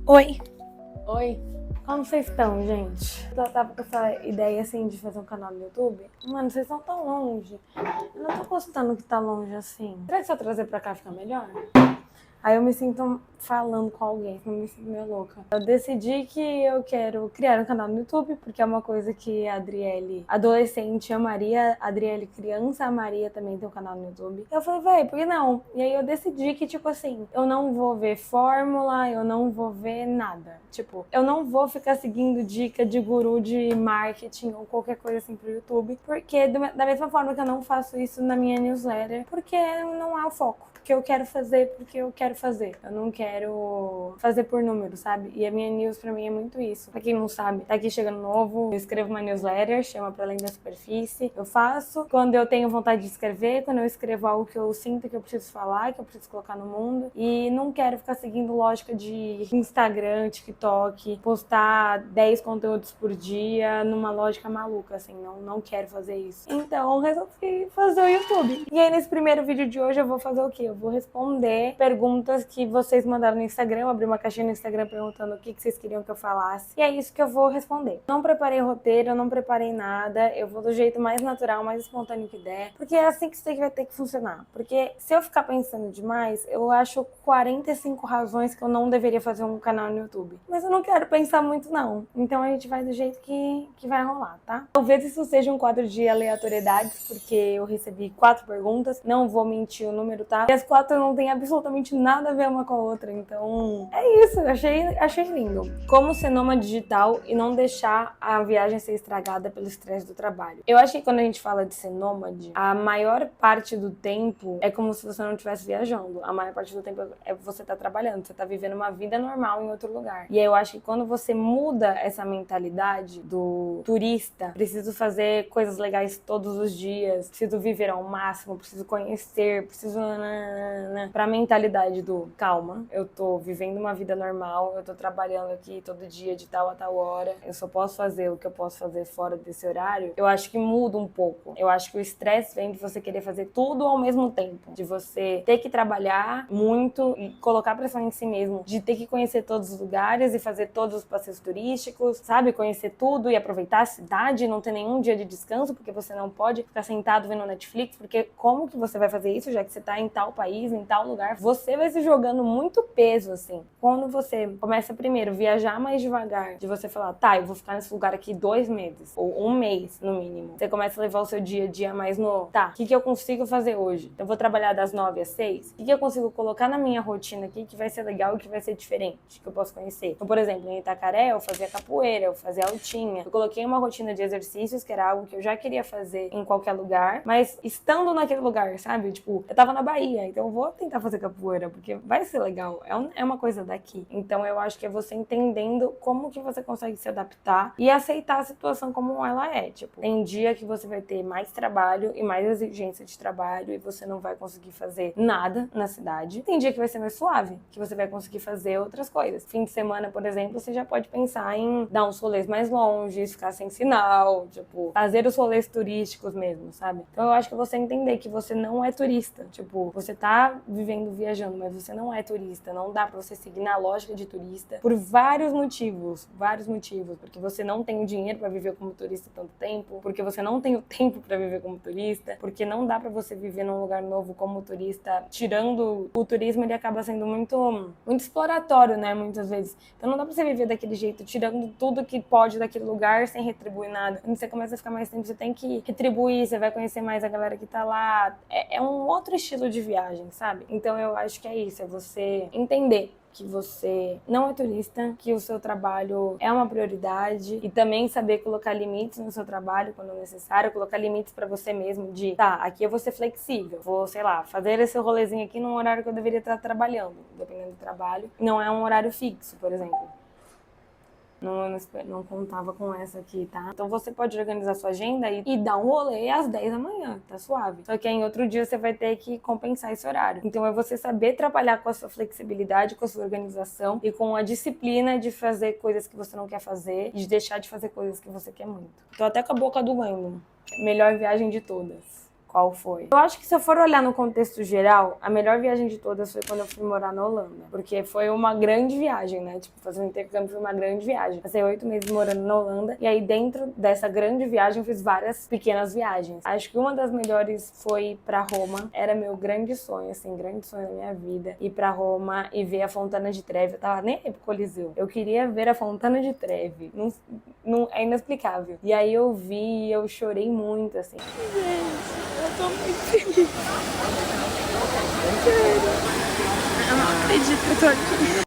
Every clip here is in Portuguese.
Oi, Oi? como vocês estão, gente? Eu tava com essa ideia, assim, de fazer um canal no YouTube. Mano, vocês estão tão longe. Eu não tô gostando que tá longe assim. Será que se eu trazer pra cá fica melhor? Aí eu me sinto falando com alguém, eu me sinto meio louca. Eu decidi que eu quero criar um canal no YouTube, porque é uma coisa que a Adriele, adolescente, amaria. A Adriele, criança, amaria também ter um canal no YouTube. Eu falei, véi, por que não? E aí eu decidi que, tipo assim, eu não vou ver fórmula, eu não vou ver nada. Tipo, eu não vou ficar seguindo dica de guru de marketing ou qualquer coisa assim pro YouTube, porque da mesma forma que eu não faço isso na minha newsletter, porque não é o foco. Porque eu quero fazer, porque eu quero fazer. Eu não quero fazer por número, sabe? E a minha news pra mim é muito isso. Pra quem não sabe, tá aqui chegando novo, eu escrevo uma newsletter, chama Pra Além da Superfície. Eu faço quando eu tenho vontade de escrever, quando eu escrevo algo que eu sinto que eu preciso falar, que eu preciso colocar no mundo. E não quero ficar seguindo lógica de Instagram, TikTok, postar 10 conteúdos por dia numa lógica maluca, assim. Não quero fazer isso. Então, resolvi fazer o YouTube. E aí, nesse primeiro vídeo de hoje, eu vou fazer o quê? Eu vou responder perguntas que vocês mandaram no Instagram. Eu abri uma caixinha no Instagram perguntando o que vocês queriam que eu falasse. E é isso que eu vou responder. Não preparei roteiro, eu não preparei nada. Eu vou do jeito mais natural, mais espontâneo que der. Porque é assim que isso vai ter que funcionar. Porque se eu ficar pensando demais, eu acho 45 razões que eu não deveria fazer um canal no YouTube. Mas eu não quero pensar muito, não. Então a gente vai do jeito que vai rolar, tá? Talvez isso seja um quadro de aleatoriedades, porque eu recebi 4 perguntas. Não vou mentir o número, tá? E as 4 não tem absolutamente nada a ver uma com a outra. Então, é isso. Achei lindo. Como ser nômade digital e não deixar a viagem ser estragada pelo estresse do trabalho. Eu acho que quando a gente fala de ser nômade, a maior parte do tempo é como se você não estivesse viajando. A maior parte do tempo é você tá trabalhando, você tá vivendo uma vida normal em outro lugar. E aí eu acho que quando você muda essa mentalidade do turista, preciso fazer coisas legais todos os dias, preciso viver ao máximo, preciso conhecer, preciso... pra mentalidade do calma, eu tô vivendo uma vida normal, eu tô trabalhando aqui todo dia de tal a tal hora, eu só posso fazer o que eu posso fazer fora desse horário, eu acho que muda um pouco. Eu acho que o estresse vem de você querer fazer tudo ao mesmo tempo, de você ter que trabalhar muito e colocar pressão em si mesmo, de ter que conhecer todos os lugares e fazer todos os passeios turísticos, sabe? Conhecer tudo e aproveitar a cidade, não ter nenhum dia de descanso, porque você não pode ficar sentado vendo Netflix, porque como que você vai fazer isso, já que você tá em tal país, em tal lugar? Você vai se jogando muito peso, assim. Quando você começa primeiro a viajar mais devagar, de você falar, tá, eu vou ficar nesse lugar aqui 2 meses, ou 1 mês, no mínimo. Você começa a levar o seu dia a dia mais no, tá, o que eu consigo fazer hoje? Eu vou trabalhar das 9 às 6? O que eu consigo colocar na minha rotina aqui que vai ser legal e que vai ser diferente, que eu posso conhecer? Então, por exemplo, em Itacaré, eu fazia capoeira, eu fazia altinha. Eu coloquei uma rotina de exercícios, que era algo que eu já queria fazer em qualquer lugar, mas estando naquele lugar, sabe? Tipo, eu tava na Bahia, então eu vou tentar fazer capoeira, porque vai ser legal, é uma coisa daqui. Então eu acho que é você entendendo como que você consegue se adaptar e aceitar a situação como ela é. Tipo, tem dia que você vai ter mais trabalho e mais exigência de trabalho e você não vai conseguir fazer nada na cidade. Tem dia que vai ser mais suave, que você vai conseguir fazer outras coisas. Fim de semana, por exemplo, você já pode pensar em dar uns rolês mais longe, ficar sem sinal, tipo, fazer os rolês turísticos mesmo, sabe? Então eu acho que você entender que você não é turista. Tipo, você tá vivendo, viajando, mas você não é turista. Não dá pra você seguir na lógica de turista por vários motivos. Porque você não tem o dinheiro pra viver como turista tanto tempo, porque você não tem o tempo pra viver como turista, porque não dá pra você viver num lugar novo como turista. Tirando o turismo, ele acaba sendo muito exploratório, né, muitas vezes. Então não dá pra você viver daquele jeito, tirando tudo que pode daquele lugar sem retribuir nada. Quando você começa a ficar mais tempo, você tem que retribuir, você vai conhecer mais a galera que tá lá. É um outro estilo de viagem, sabe? Então eu acho que é isso, é você entender que você não é turista, que o seu trabalho é uma prioridade e também saber colocar limites no seu trabalho quando necessário, colocar limites pra você mesmo de, tá, aqui eu vou ser flexível, vou, sei lá, fazer esse rolezinho aqui num horário que eu deveria estar trabalhando, dependendo do trabalho. Não é um horário fixo, por exemplo. Não contava com essa aqui, tá? Então você pode organizar sua agenda e dar um rolê às 10 da manhã, tá suave. Só que aí em outro dia você vai ter que compensar esse horário. Então é você saber trabalhar com a sua flexibilidade, com a sua organização e com a disciplina de fazer coisas que você não quer fazer e de deixar de fazer coisas que você quer muito. Tô até com a boca doendo. Melhor viagem de todas. qual foi. Eu acho que se eu for olhar no contexto geral, a melhor viagem de todas foi quando eu fui morar na Holanda. Porque foi uma grande viagem, né? Tipo, fazer um intercâmbio foi uma grande viagem. Passei 8 meses morando na Holanda e aí dentro dessa grande viagem eu fiz várias pequenas viagens. Acho que uma das melhores foi pra Roma. Era meu grande sonho, assim, grande sonho da minha vida. Ir pra Roma e ver a Fontana di Trevi. Eu tava nem aí pro Coliseu. Eu queria ver a Fontana di Trevi. Não, é inexplicável. E aí eu vi e eu chorei muito, assim. Gente, eu tô muito feliz. Sério. Eu não acredito que eu tô aqui.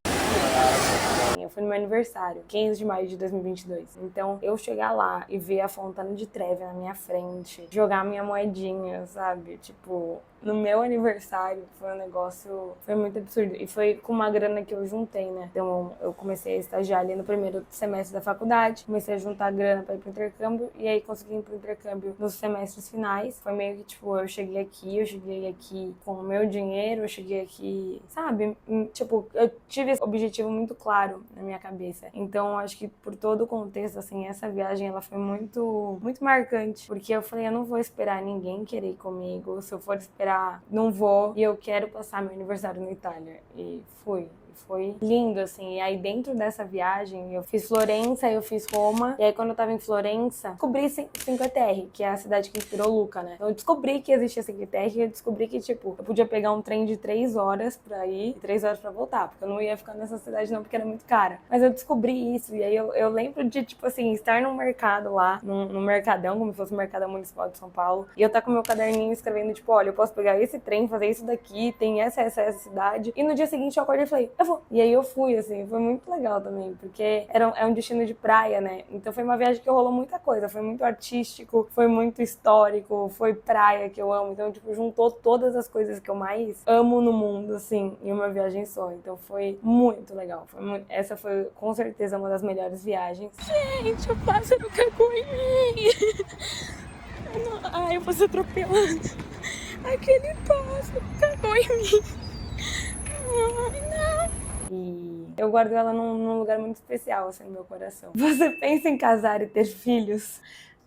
Foi no meu aniversário, 15 de maio de 2022. Então, eu chegar lá e ver a Fontana di Trevi na minha frente, jogar minha moedinha, sabe? Tipo, no meu aniversário, foi um negócio... Foi muito absurdo. E foi com uma grana que eu juntei, né? Então, eu comecei a estagiar ali no primeiro semestre da faculdade. Comecei a juntar grana pra ir pro intercâmbio. E aí, consegui ir pro intercâmbio nos semestres finais. Foi meio que, tipo, eu cheguei aqui com o meu dinheiro. Eu cheguei aqui, sabe? Tipo, eu tive esse objetivo muito claro na minha cabeça. Então, acho que por todo o contexto, assim, essa viagem, ela foi muito, muito marcante. Porque eu falei, eu não vou esperar ninguém querer ir comigo. Se eu for esperar, não vou. E eu quero passar meu aniversário na Itália. E fui. Foi lindo, assim. E aí, dentro dessa viagem, eu fiz Florença, eu fiz Roma. E aí, quando eu tava em Florença, descobri Cinque Terre, que é a cidade que inspirou Luca, né? Então, eu descobri que existia Cinque Terre e eu descobri que, tipo, eu podia pegar um trem de 3 horas pra ir e 3 horas pra voltar. Porque eu não ia ficar nessa cidade, não, porque era muito cara. Mas eu descobri isso. E aí, eu lembro de, tipo assim, estar num mercado lá, num mercadão, como se fosse o Mercadão Municipal de São Paulo. E eu tá com meu caderninho escrevendo, tipo, olha, eu posso pegar esse trem, fazer isso daqui, tem essa cidade. E no dia seguinte, eu acordei e falei, eu vou. E aí eu fui, assim, foi muito legal também, porque é um destino de praia, né? Então foi uma viagem que rolou muita coisa, foi muito artístico, foi muito histórico, foi praia que eu amo, então, tipo, juntou todas as coisas que eu mais amo no mundo, assim, em uma viagem só. Então foi muito legal, essa foi, com certeza, uma das melhores viagens. Gente, o pássaro cagou em mim! Ai, eu vou ser atropelada. Aquele pássaro cagou em mim. Ai, não! E eu guardo ela num lugar muito especial, assim, no meu coração. Você pensa em casar e ter filhos?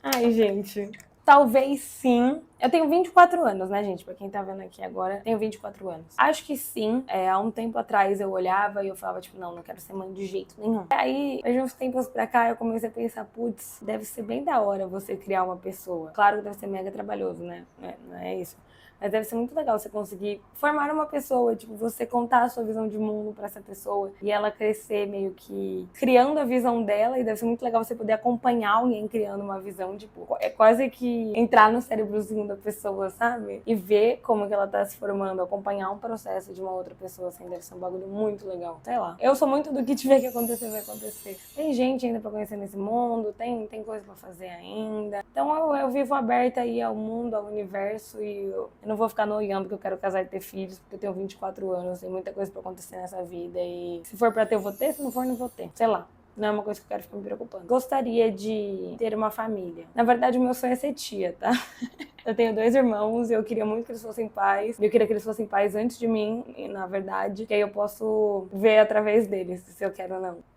Ai, gente, talvez sim. Eu tenho 24 anos, né, gente? Pra quem tá vendo aqui agora, tenho 24 anos. Acho que sim. Há um tempo atrás eu olhava e eu falava, tipo, não quero ser mãe de jeito nenhum. Aí, de uns tempos pra cá, eu comecei a pensar, putz, deve ser bem da hora você criar uma pessoa. Claro que deve ser mega trabalhoso, né? Não é isso. Mas deve ser muito legal você conseguir formar uma pessoa, tipo, você contar a sua visão de mundo pra essa pessoa e ela crescer meio que criando a visão dela, e deve ser muito legal você poder acompanhar alguém criando uma visão, tipo, é quase que entrar no cérebrozinho da pessoa, sabe? E ver como que ela tá se formando, acompanhar um processo de uma outra pessoa, assim, deve ser um bagulho muito legal. Sei lá. Eu sou muito do que tiver que acontecer, vai acontecer. Tem gente ainda pra conhecer nesse mundo, tem coisa pra fazer ainda. Então eu vivo aberta aí ao mundo, ao universo, e eu não vou ficar noiando que eu quero casar e ter filhos, porque eu tenho 24 anos, tem muita coisa pra acontecer nessa vida, e se for pra ter, eu vou ter, se não for, não vou ter. Sei lá. Não é uma coisa que eu quero ficar me preocupando. Gostaria de ter uma família. Na verdade, o meu sonho é ser tia, tá? Eu tenho 2 irmãos e eu queria muito que eles fossem pais. Eu queria que eles fossem pais antes de mim, na verdade, que aí eu posso ver através deles, se eu quero ou não.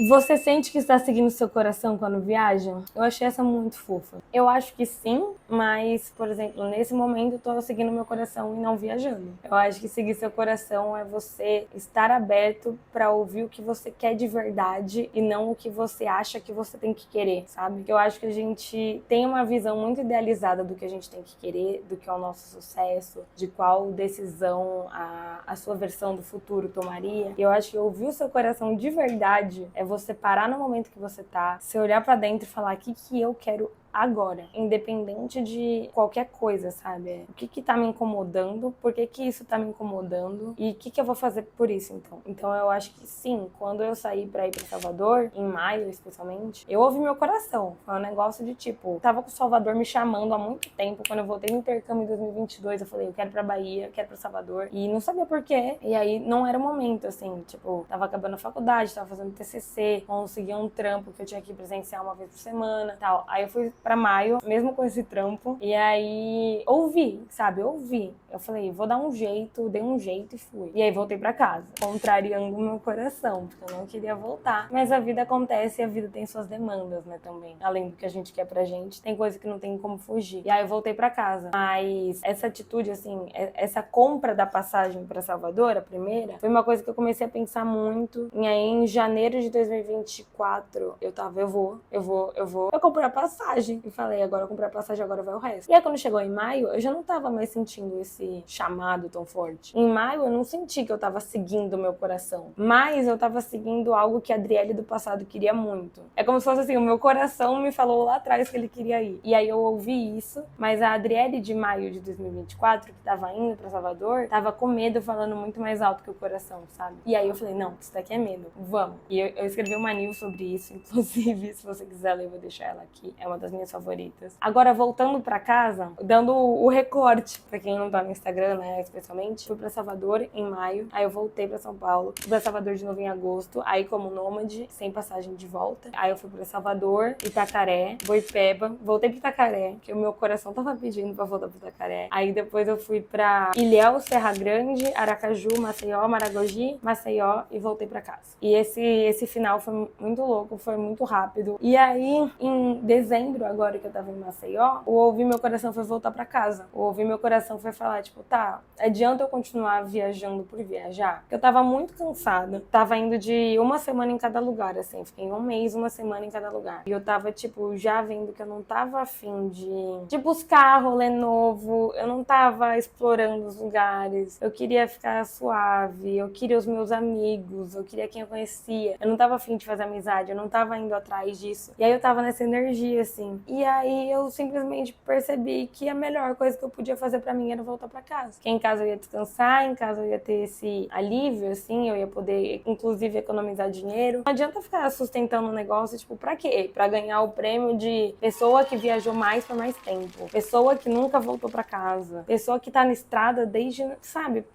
Você sente que está seguindo seu coração quando viaja? Eu achei essa muito fofa. Eu acho que sim, mas, por exemplo, nesse momento eu tô seguindo meu coração e não viajando. Eu acho que seguir seu coração é você estar aberto para ouvir o que você quer de verdade e não o que você acha que você tem que querer, sabe? Eu acho que a gente tem uma visão muito idealizada do que a gente tem que querer, do que é o nosso sucesso, de qual decisão a sua versão do futuro tomaria. E eu acho que ouvir o seu coração de verdade é você parar no momento que você tá, você olhar pra dentro e falar o que eu quero agora, independente de qualquer coisa, sabe? O que tá me incomodando, por que isso tá me incomodando e o que eu vou fazer por isso, então. Então eu acho que sim, quando eu saí pra ir pra Salvador, em maio especialmente, eu ouvi meu coração. Foi um negócio de tipo, tava com o Salvador me chamando há muito tempo. Quando eu voltei no intercâmbio em 2022, eu falei, eu quero ir pra Bahia, eu quero ir pra Salvador, e não sabia por quê. E aí não era o momento, assim, tipo, tava acabando a faculdade, tava fazendo TCC, consegui um trampo que eu tinha que presenciar uma vez por semana, tal. Aí eu fui pra maio, mesmo com esse trampo. E aí, ouvi, sabe? Ouvi. Eu falei, vou dar um jeito, dei um jeito e fui. E aí voltei pra casa, contrariando o meu coração, porque eu não queria voltar. Mas a vida acontece e a vida tem suas demandas, né, também. Além do que a gente quer pra gente, tem coisa que não tem como fugir. E aí eu voltei pra casa. Mas essa atitude, assim, essa compra da passagem pra Salvador, a primeira, foi uma coisa que eu comecei a pensar muito. E aí, em janeiro de 2024, eu comprei a passagem. E falei, agora eu comprei a passagem, agora vai o resto. E aí, quando chegou em maio, eu já não tava mais sentindo esse chamado tão forte. Em maio, eu não senti que eu tava seguindo o meu coração. Mas eu tava seguindo algo que a Adriele do passado queria muito. É como se fosse assim, o meu coração me falou lá atrás que ele queria ir. E aí eu ouvi isso, mas a Adriele de maio de 2024, que tava indo pra Salvador, tava com medo, falando muito mais alto que o coração, sabe? E aí eu falei, não, isso daqui é medo, vamos. E eu escrevi uma news sobre isso, inclusive, se você quiser ler, eu vou deixar ela aqui. É uma das minhas favoritas. Agora, voltando pra casa, dando o recorte, pra quem não tá no Instagram, né, especialmente, fui pra Salvador em maio, aí eu voltei pra São Paulo, fui pra Salvador de novo em agosto, aí como nômade, sem passagem de volta. Aí eu fui pra Salvador, Itacaré, Boipeba, voltei pra Itacaré, que o meu coração tava pedindo pra voltar pra Itacaré. Aí depois eu fui pra Ilhéus, Serra Grande, Aracaju, Maceió, Maragogi, Maceió e voltei pra casa. E esse final foi muito louco, foi muito rápido. E aí, em dezembro, agora que eu tava em Maceió, o ouvir meu coração foi voltar pra casa. O ouvir meu coração foi falar, tipo, tá, adianta eu continuar viajando por viajar? Porque eu tava muito cansada. Tava indo de uma semana em cada lugar, assim. Fiquei um mês, uma semana em cada lugar. E eu tava, tipo, já vendo que eu não tava afim de buscar rolê novo. Eu não tava explorando os lugares. Eu queria ficar suave. Eu queria os meus amigos. Eu queria quem eu conhecia. Eu não tava afim de fazer amizade. Eu não tava indo atrás disso. E aí eu tava nessa energia, assim. E aí eu simplesmente percebi que a melhor coisa que eu podia fazer pra mim era voltar pra casa. Que em casa eu ia descansar, em casa eu ia ter esse alívio, assim. Eu ia poder, inclusive, economizar dinheiro. Não adianta ficar sustentando um negócio, tipo, pra quê? Pra ganhar o prêmio de pessoa que viajou mais por mais tempo. Pessoa que nunca voltou pra casa. Pessoa que tá na estrada desde, sabe?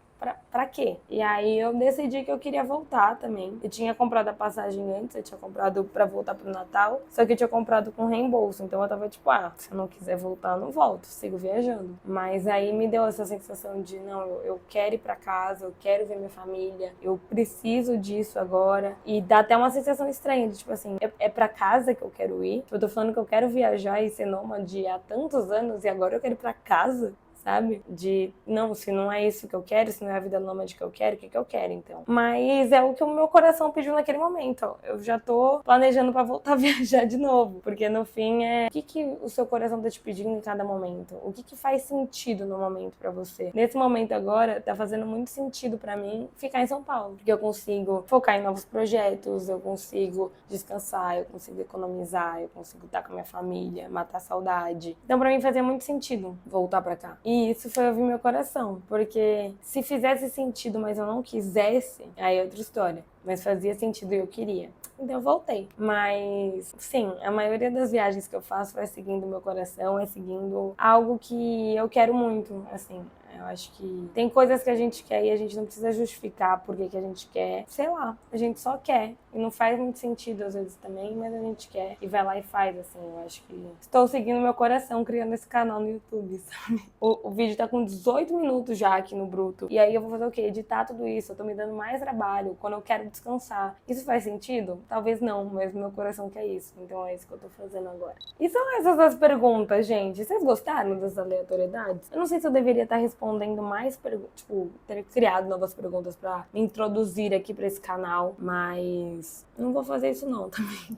Pra quê? E aí eu decidi que eu queria voltar também. Eu tinha comprado a passagem antes, eu tinha comprado pra voltar pro Natal, só que eu tinha comprado com reembolso. Então eu tava tipo, se eu não quiser voltar, eu não volto, sigo viajando. Mas aí me deu essa sensação de, não, eu quero ir pra casa, eu quero ver minha família, eu preciso disso agora. E dá até uma sensação estranha, de tipo assim, é pra casa que eu quero ir. Eu tô falando que eu quero viajar e ser nômade há tantos anos e agora eu quero ir pra casa. Sabe? De, não, se não é isso que eu quero, se não é a vida nômade que eu quero, o que eu quero, então? Mas é o que o meu coração pediu naquele momento, ó. Eu já tô planejando pra voltar a viajar de novo, porque no fim o que o seu coração tá te pedindo em cada momento? O que faz sentido no momento pra você? Nesse momento agora, tá fazendo muito sentido pra mim ficar em São Paulo, porque eu consigo focar em novos projetos, eu consigo descansar, eu consigo economizar, eu consigo estar com a minha família, matar a saudade. Então pra mim fazia muito sentido voltar pra cá. E isso foi ouvir meu coração, porque se fizesse sentido, mas eu não quisesse, aí é outra história. Mas fazia sentido e eu queria. Então eu voltei. Mas, sim, a maioria das viagens que eu faço é seguindo meu coração, é seguindo algo que eu quero muito, assim. Eu acho que tem coisas que a gente quer e a gente não precisa justificar por que a gente quer. Sei lá, a gente só quer. E não faz muito sentido às vezes também, mas a gente quer e vai lá e faz, assim. Eu acho que estou seguindo meu coração criando esse canal no YouTube, sabe? O vídeo tá com 18 minutos já aqui no bruto. E aí eu vou fazer o quê? Editar tudo isso. Eu tô me dando mais trabalho quando eu quero descansar. Isso faz sentido? Talvez não, mas meu coração quer isso. Então é isso que eu tô fazendo agora. E são essas as perguntas, gente. Vocês gostaram das aleatoriedades? Eu não sei se eu deveria estar respondendo mais perguntas, tipo, ter criado novas perguntas pra me introduzir aqui pra esse canal, mas não vou fazer isso não também.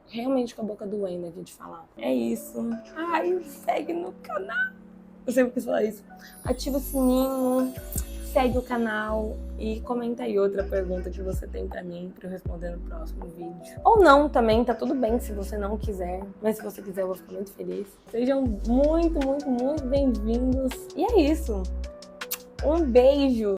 Realmente com a boca doendo aqui de falar. É isso. Ai, segue no canal. Eu sempre quis falar isso. Ativa o sininho, segue o canal e comenta aí outra pergunta que você tem pra mim pra eu responder no próximo vídeo. Ou não também, tá tudo bem se você não quiser. Mas se você quiser, eu vou ficar muito feliz. Sejam muito, muito, muito bem-vindos. E é isso. Um beijo!